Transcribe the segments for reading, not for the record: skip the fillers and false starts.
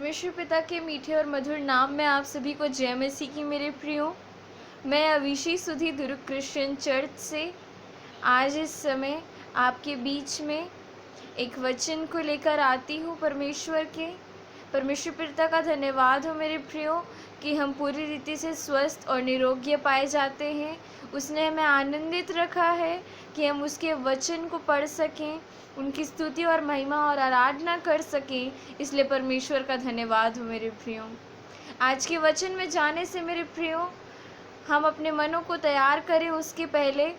परमेश्वर पिता के मीठे और मधुर नाम में आप सभी को जय मसीह की मेरे प्रियो। मैं अविशी सुधी दुर्ग क्रिश्चियन चर्च से आज इस समय आपके बीच में एक वचन को लेकर आती हूँ। परमेश्वर पिता का धन्यवाद हो मेरे प्रियो कि हम पूरी रीति से स्वस्थ और निरोग्य पाए जाते हैं। उसने हमें आनंदित रखा है कि हम उसके वचन को पढ़ सकें, उनकी स्तुति और महिमा और आराधना कर सकें। इसलिए परमेश्वर का धन्यवाद हो मेरे प्रियो। आज के वचन में जाने से मेरे प्रियो हम अपने मनों को तैयार करें, उसके पहले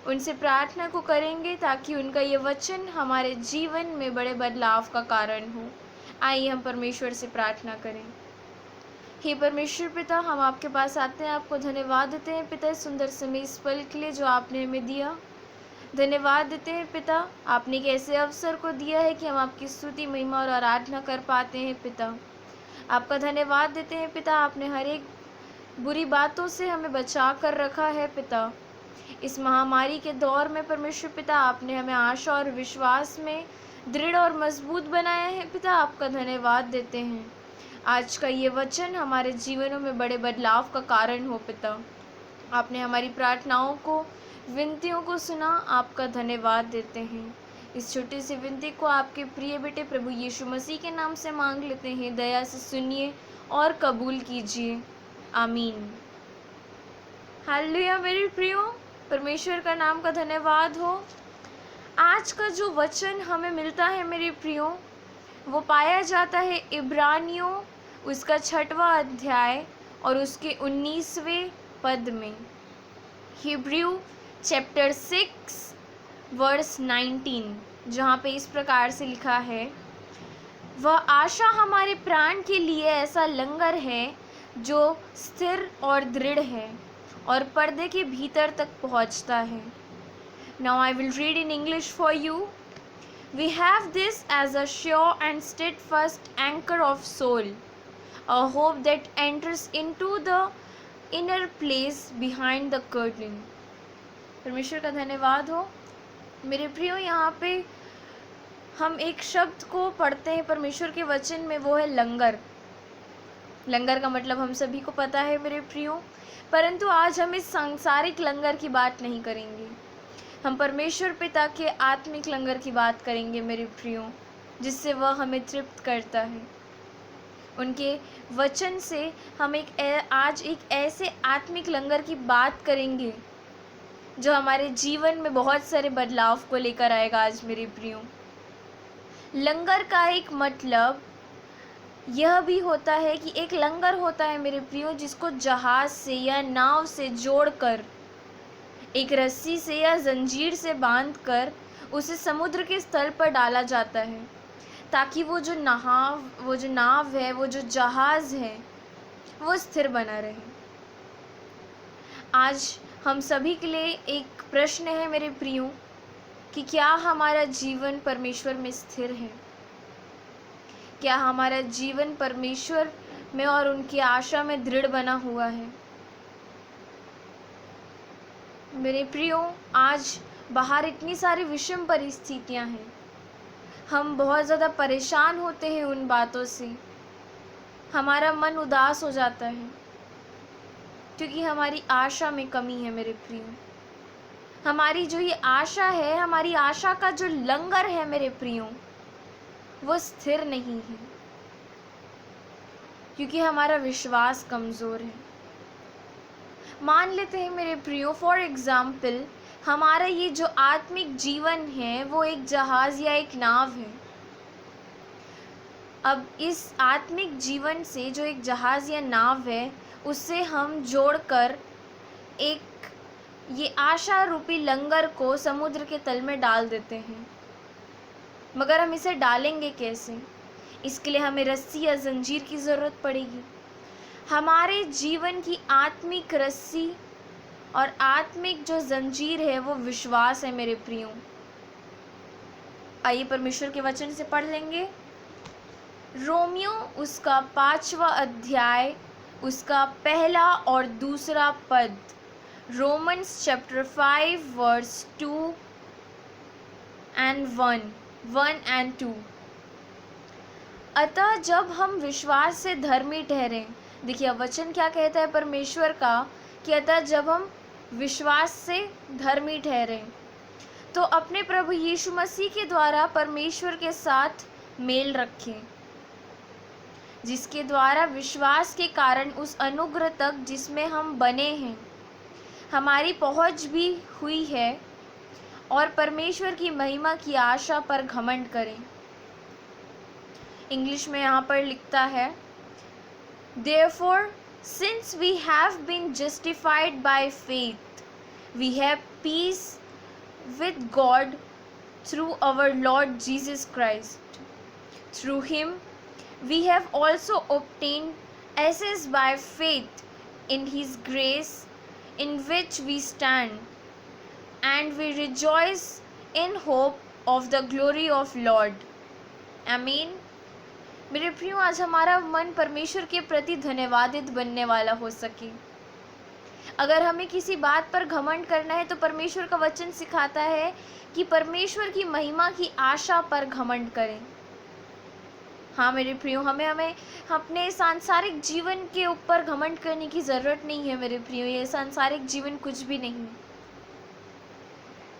उनसे प्रार्थना को करेंगे ताकि उनका ये वचन हमारे जीवन में बड़े बदलाव का कारण हो। आइए हम परमेश्वर से प्रार्थना करें। हे परमेश्वर पिता, हम आपके पास आते हैं, आपको धन्यवाद देते हैं पिता इस सुंदर समय, इस पल के लिए जो आपने हमें दिया। धन्यवाद देते हैं पिता, आपने एक ऐसे अवसर को दिया है कि हम आपकी स्तुति महिमा और आराधना कर पाते हैं। पिता आपका धन्यवाद देते हैं पिता, आपने हर एक बुरी बातों से हमें बचा कर रखा है। पिता इस महामारी के दौर में परमेश्वर पिता आपने हमें आशा और विश्वास में दृढ़ और मजबूत बनाया है। पिता आपका धन्यवाद देते हैं, आज का ये वचन हमारे जीवनों में बड़े बदलाव का कारण हो। पिता आपने हमारी प्रार्थनाओं को, विनतियों को सुना, आपका धन्यवाद देते हैं। इस छोटी सी विनती को आपके प्रिय बेटे प्रभु यीशु मसीह के नाम से मांग लेते हैं। दया से सुनिए और कबूल कीजिए, आमीन। हालेलुया मेरे प्रियो, परमेश्वर का नाम का धन्यवाद हो। आज का जो वचन हमें मिलता है मेरे प्रियो, वो पाया जाता है इब्रानियों उसका 6वां अध्याय और उसके 19वें पद में। हिब्रू चैप्टर 6 वर्स 19, जहाँ पे इस प्रकार से लिखा है, वह आशा हमारे प्राण के लिए ऐसा लंगर है जो स्थिर और दृढ़ है और पर्दे के भीतर तक पहुँचता है। Now I will read in English for you. We have this as a sure and steadfast anchor of soul, a hope that enters into the inner place behind the curtain. परमेश्वर का धन्यवाद हो मेरे प्रियो। यहाँ पे हम एक शब्द को पढ़ते हैं परमेश्वर के वचन में, वो है लंगर। लंगर का मतलब हम सभी को पता है मेरे प्रियो, परंतु आज हम इस सांसारिक लंगर की बात नहीं करेंगे। हम परमेश्वर पिता के आत्मिक लंगर की बात करेंगे मेरे प्रियो, जिससे वह हमें तृप्त करता है। उनके वचन से हम आज एक ऐसे आत्मिक लंगर की बात करेंगे जो हमारे जीवन में बहुत सारे बदलाव को लेकर आएगा। आज मेरे प्रियो, लंगर का एक मतलब यह भी होता है कि एक लंगर होता है मेरे प्रियो जिसको जहाज से या नाव से जोड़कर, एक रस्सी से या जंजीर से बांधकर उसे समुद्र के स्थल पर डाला जाता है, ताकि वो जो नाव है, वो जो जहाज है, वो स्थिर बना रहे। आज हम सभी के लिए एक प्रश्न है मेरे प्रियो कि क्या हमारा जीवन परमेश्वर में स्थिर है? क्या हमारा जीवन परमेश्वर में और उनकी आशा में दृढ़ बना हुआ है? मेरे प्रियो, आज बाहर इतनी सारी विषम परिस्थितियां हैं, हम बहुत ज़्यादा परेशान होते हैं उन बातों से, हमारा मन उदास हो जाता है क्योंकि हमारी आशा में कमी है मेरे प्रियो। हमारी जो ये आशा है, हमारी आशा का जो लंगर है मेरे प्रियो, वो स्थिर नहीं है क्योंकि हमारा विश्वास कमज़ोर है। मान लेते हैं मेरे प्रियो, फॉर एग्ज़ाम्पल, हमारा ये जो आत्मिक जीवन है वो एक जहाज़ या एक नाव है। अब इस आत्मिक जीवन से जो एक जहाज़ या नाव है, उससे हम जोड़कर एक ये आशा रूपी लंगर को समुद्र के तल में डाल देते हैं। मगर हम इसे डालेंगे कैसे? इसके लिए हमें रस्सी या जंजीर की ज़रूरत पड़ेगी। हमारे जीवन की आत्मिक रस्सी और आत्मिक जो जंजीर है वो विश्वास है मेरे प्रियो। आइए परमेश्वर के वचन से पढ़ लेंगे। रोमियो उसका 5वां अध्याय, उसका 1 और 2 पद। Romans chapter 5 verse 2 and 1 and 2। अतः जब हम विश्वास से धर्मी ठहरें, देखिए वचन क्या कहता है परमेश्वर का, कि अतः जब हम विश्वास से धर्मी ठहरें तो अपने प्रभु यीशु मसीह के द्वारा परमेश्वर के साथ मेल रखें, जिसके द्वारा विश्वास के कारण उस अनुग्रह तक जिसमें हम बने हैं हमारी पहुंच भी हुई है, और परमेश्वर की महिमा की आशा पर घमंड करें। इंग्लिश में यहाँ पर लिखता है, Therefore, since we have been justified by faith, we have peace with God through our Lord Jesus Christ. Through him, we have also obtained access by faith in his grace in which we stand, and we rejoice in hope of the glory of Lord. Amen. मेरे प्रियो, आज हमारा मन परमेश्वर के प्रति धन्यवादित बनने वाला हो सके। अगर हमें किसी बात पर घमंड करना है तो परमेश्वर का वचन सिखाता है कि परमेश्वर की महिमा की आशा पर घमंड करें। हाँ मेरे प्रियो, हमें अपने सांसारिक जीवन के ऊपर घमंड करने की ज़रूरत नहीं है मेरे प्रियो। ये सांसारिक जीवन कुछ भी नहीं।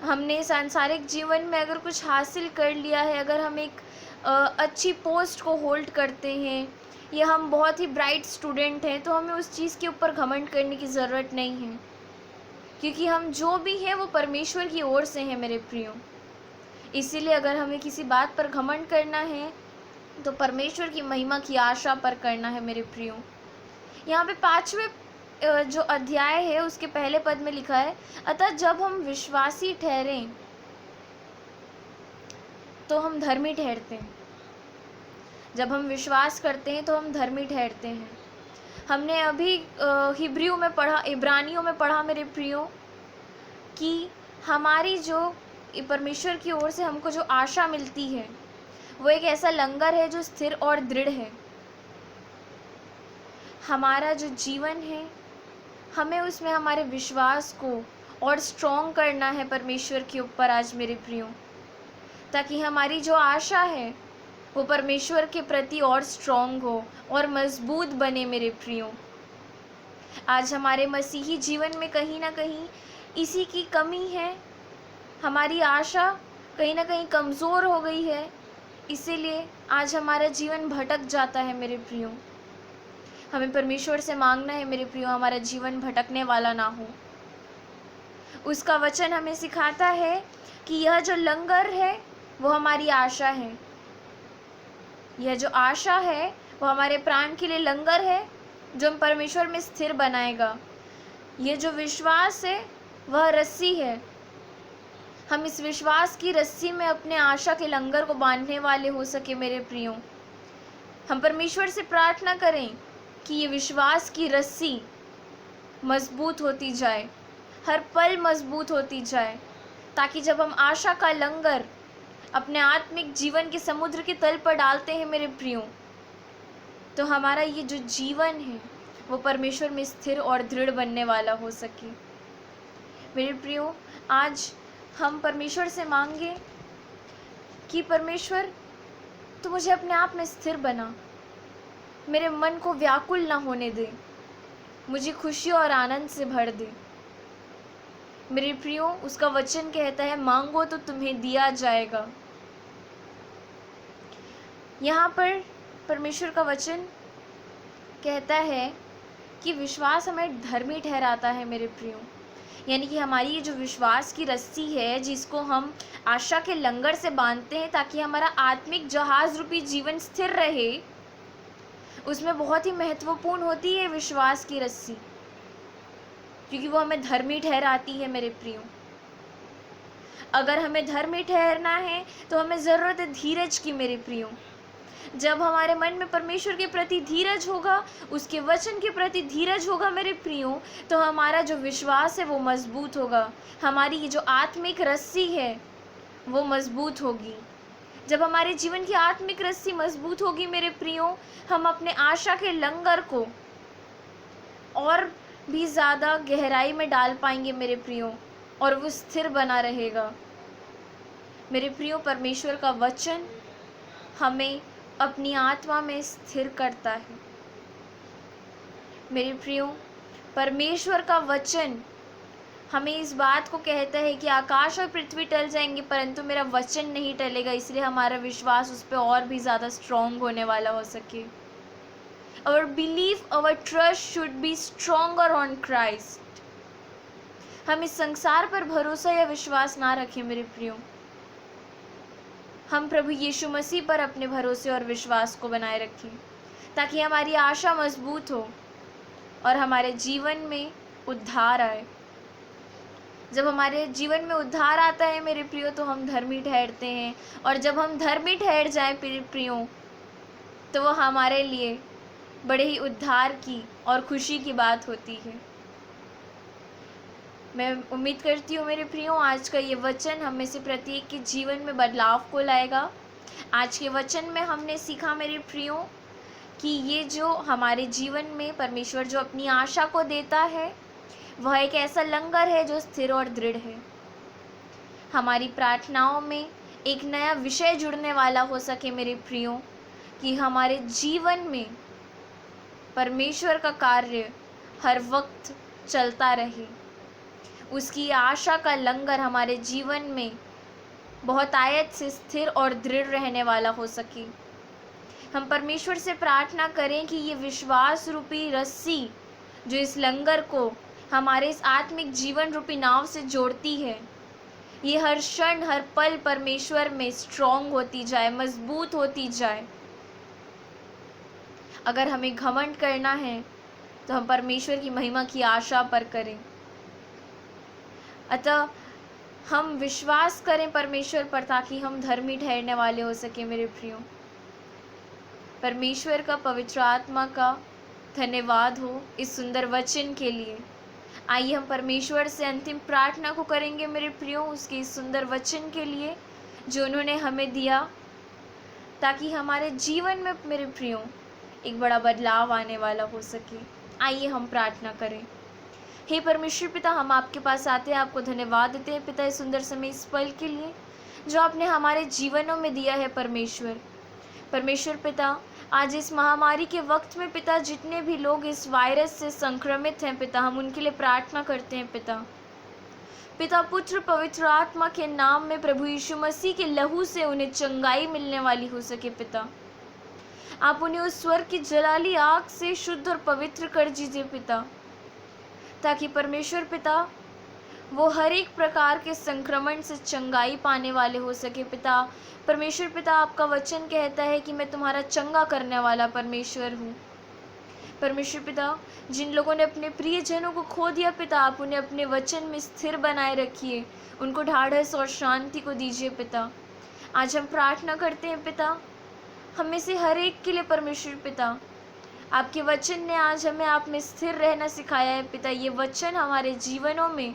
हमने सांसारिक जीवन में अगर कुछ हासिल कर लिया है, अगर हम एक अच्छी पोस्ट को होल्ड करते हैं या हम बहुत ही ब्राइट स्टूडेंट हैं, तो हमें उस चीज़ के ऊपर घमंड करने की ज़रूरत नहीं है, क्योंकि हम जो भी हैं वो परमेश्वर की ओर से हैं मेरे प्रियो। इसीलिए अगर हमें किसी बात पर घमंड करना है तो परमेश्वर की महिमा की आशा पर करना है मेरे प्रियो। यहाँ पे 5वें जो अध्याय है उसके पहले पद में लिखा है, अतः जब हम विश्वासी ठहरें तो हम धर्मी ठहरते हैं। जब हम विश्वास करते हैं तो हम धर्मी ठहरते हैं। हमने अभी हिब्रियों में पढ़ा, इब्रानियों में पढ़ा मेरे प्रियो, कि हमारी जो परमेश्वर की ओर से हमको जो आशा मिलती है वो एक ऐसा लंगर है जो स्थिर और दृढ़ है। हमारा जो जीवन है हमें उसमें हमारे विश्वास को और स्ट्रॉन्ग करना है परमेश्वर के ऊपर आज मेरे प्रियो, ताकि हमारी जो आशा है वो परमेश्वर के प्रति और स्ट्रॉन्ग हो और मजबूत बने मेरे प्रियो। आज हमारे मसीही जीवन में कहीं ना कहीं इसी की कमी है। हमारी आशा कहीं ना कहीं कमज़ोर हो गई है, इसीलिए आज हमारा जीवन भटक जाता है मेरे प्रियो। हमें परमेश्वर से मांगना है मेरे प्रियो, हमारा जीवन भटकने वाला ना हो। उसका वचन हमें सिखाता है कि यह जो लंगर है वो हमारी आशा है। यह जो आशा है वो हमारे प्राण के लिए लंगर है जो हम परमेश्वर में स्थिर बनाएगा। ये जो विश्वास है वह रस्सी है। हम इस विश्वास की रस्सी में अपने आशा के लंगर को बांधने वाले हो सके मेरे प्रियो। हम परमेश्वर से प्रार्थना करें कि ये विश्वास की रस्सी मजबूत होती जाए, हर पल मजबूत होती जाए, ताकि जब हम आशा का लंगर अपने आत्मिक जीवन के समुद्र के तल पर डालते हैं मेरे प्रियो, तो हमारा ये जो जीवन है वो परमेश्वर में स्थिर और दृढ़ बनने वाला हो सके। मेरे प्रियो, आज हम परमेश्वर से मांगे कि परमेश्वर तू मुझे अपने आप में स्थिर बना, मेरे मन को व्याकुल ना होने दे, मुझे खुशी और आनंद से भर दे। मेरे प्रियो, उसका वचन कहता है मांगो तो तुम्हें दिया जाएगा। यहाँ पर परमेश्वर का वचन कहता है कि विश्वास हमें धर्मी ठहराता है मेरे प्रियो। यानी कि हमारी ये जो विश्वास की रस्सी है जिसको हम आशा के लंगर से बांधते हैं ताकि हमारा आत्मिक जहाज रूपी जीवन स्थिर रहे, उसमें बहुत ही महत्वपूर्ण होती है विश्वास की रस्सी, क्योंकि वो हमें धर्मी ठहराती है मेरे प्रियो। अगर हमें धर्मी ठहरना है तो हमें ज़रूरत है धीरज की मेरे प्रियो। जब हमारे मन में परमेश्वर के प्रति धीरज होगा, उसके वचन के प्रति धीरज होगा मेरे प्रियो, तो हमारा जो विश्वास है वो मजबूत होगा। हमारी ये जो आत्मिक रस्सी है वो मजबूत होगी। जब हमारे जीवन की आत्मिक रस्सी मजबूत होगी मेरे प्रियो, हम अपने आशा के लंगर को और भी ज़्यादा गहराई में डाल पाएंगे मेरे प्रियो, और वो स्थिर बना रहेगा। मेरे प्रियो, परमेश्वर का वचन हमें अपनी आत्मा में स्थिर करता है। मेरे प्रियो, परमेश्वर का वचन हमें इस बात को कहता है कि आकाश और पृथ्वी टल जाएंगे परंतु मेरा वचन नहीं टलेगा, इसलिए हमारा विश्वास उस पर और भी ज़्यादा स्ट्रॉन्ग होने वाला हो सके। Our belief, our trust should be stronger on Christ. हम इस संसार पर भरोसा या विश्वास ना रखें मेरे प्रियो, हम प्रभु यीशु मसीह पर अपने भरोसे और विश्वास को बनाए रखें ताकि हमारी आशा मजबूत हो और हमारे जीवन में उद्धार आए। जब हमारे जीवन में उद्धार आता है मेरे प्रियो तो हम धर्मी ठहरते हैं, और जब हम धर्मी ठहर जाएं मेरे प्रियो तो वो हमारे लिए बड़े ही उद्धार की और खुशी की बात होती है। मैं उम्मीद करती हूँ मेरे प्रियो आज का ये वचन हम में से प्रत्येक के जीवन में बदलाव को लाएगा। आज के वचन में हमने सीखा मेरे प्रियो कि ये जो हमारे जीवन में परमेश्वर जो अपनी आशा को देता है वह एक ऐसा लंगर है जो स्थिर और दृढ़ है। हमारी प्रार्थनाओं में एक नया विषय जुड़ने वाला हो सके मेरे प्रियो कि हमारे जीवन में परमेश्वर का कार्य हर वक्त चलता रहे, उसकी आशा का लंगर हमारे जीवन में बहुत आयत से स्थिर और दृढ़ रहने वाला हो सके। हम परमेश्वर से प्रार्थना करें कि ये विश्वास रूपी रस्सी जो इस लंगर को हमारे इस आत्मिक जीवन रूपी नाव से जोड़ती है, ये हर क्षण हर पल परमेश्वर में स्ट्रॉन्ग होती जाए, मजबूत होती जाए। अगर हमें घमंड करना है तो हम परमेश्वर की महिमा की आशा पर करें। अतः हम विश्वास करें परमेश्वर पर ताकि हम धर्मी ठहरने वाले हो सके मेरे प्रियो। परमेश्वर का पवित्र आत्मा का धन्यवाद हो इस सुंदर वचन के लिए। आइए हम परमेश्वर से अंतिम प्रार्थना को करेंगे मेरे प्रियो, उसके इस सुंदर वचन के लिए जो उन्होंने हमें दिया ताकि हमारे जीवन में मेरे प्रियो एक बड़ा बदलाव आने वाला हो सके। आइए हम प्रार्थना करें। हे परमेश्वर पिता, हम आपके पास आते हैं, आपको धन्यवाद देते हैं पिता इस सुंदर समय इस पल के लिए जो आपने हमारे जीवनों में दिया है। परमेश्वर पिता, आज इस महामारी के वक्त में पिता जितने भी लोग इस वायरस से संक्रमित हैं पिता, हम उनके लिए प्रार्थना करते हैं पिता पुत्र पवित्र आत्मा के नाम में प्रभु यीशु मसीह के लहू से उन्हें चंगाई मिलने वाली हो सके पिता। आप उन्हें उस स्वर्ग की जलाली आग से शुद्ध और पवित्र कर दीजिए पिता, ताकि परमेश्वर पिता वो हर एक प्रकार के संक्रमण से चंगाई पाने वाले हो सके पिता। परमेश्वर पिता, आपका वचन कहता है कि मैं तुम्हारा चंगा करने वाला परमेश्वर हूँ। परमेश्वर पिता, जिन लोगों ने अपने प्रियजनों को खो दिया पिता, आप उन्हें अपने वचन में स्थिर बनाए रखिए, उनको ढाढ़स और शांति को दीजिए पिता। आज हम प्रार्थना करते हैं पिता हमें से हर एक के लिए परमेश्वर पिता, आपके वचन ने आज हमें आप में स्थिर रहना सिखाया है पिता। ये वचन हमारे जीवनों में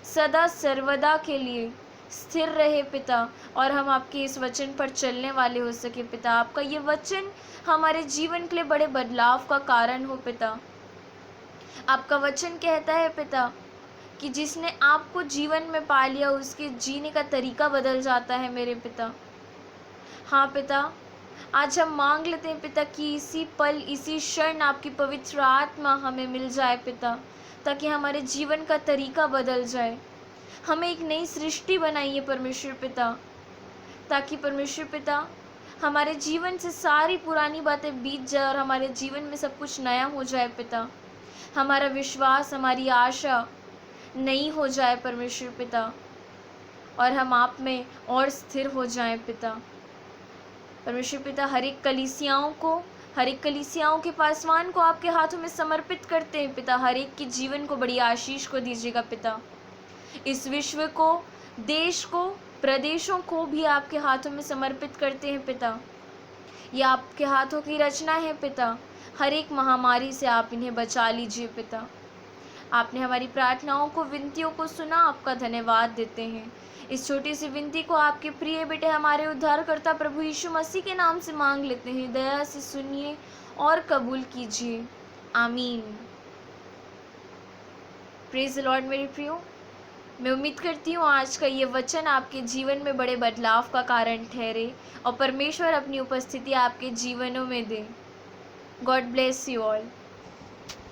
सदा सर्वदा के लिए स्थिर रहे पिता, और हम आपके इस वचन पर चलने वाले हो सके पिता। आपका ये वचन हमारे जीवन के लिए बड़े बदलाव का कारण हो पिता। आपका वचन कहता है पिता कि जिसने आपको जीवन में पा लिया उसके जीने का तरीका बदल जाता है मेरे पिता। हाँ पिता, आज हम मांग लेते हैं पिता कि इसी पल इसी क्षण आपकी पवित्र आत्मा हमें मिल जाए पिता, ताकि हमारे जीवन का तरीका बदल जाए। हमें एक नई सृष्टि बनाइए परमेश्वर पिता, ताकि परमेश्वर पिता हमारे जीवन से सारी पुरानी बातें बीत जाए और हमारे जीवन में सब कुछ नया हो जाए पिता। हमारा विश्वास हमारी आशा नई हो जाए परमेश्वर पिता, और हम आप में और स्थिर हो जाएं पिता। परमेश्वर पिता, हर एक कलीसियाओं के पासवान को आपके हाथों में समर्पित करते हैं पिता। हर एक के जीवन को बड़ी आशीष को दीजिएगा पिता। इस विश्व को, देश को, प्रदेशों को भी आपके हाथों में समर्पित करते हैं पिता। ये आपके हाथों की रचना है पिता। हर एक महामारी से आप इन्हें बचा लीजिए पिता। आपने हमारी प्रार्थनाओं को, विनतियों को सुना, आपका धन्यवाद देते हैं। इस छोटी सी विनती को आपके प्रिय बेटे हमारे उद्धारकर्ता प्रभु यीशु मसीह के नाम से मांग लेते हैं। दया से सुनिए और कबूल कीजिए, आमीन। प्रेज द लॉर्ड मेरे प्रियो। मैं उम्मीद करती हूँ आज का ये वचन आपके जीवन में बड़े बदलाव का कारण ठहरे और परमेश्वर अपनी उपस्थिति आपके जीवनों में दे। God bless you all.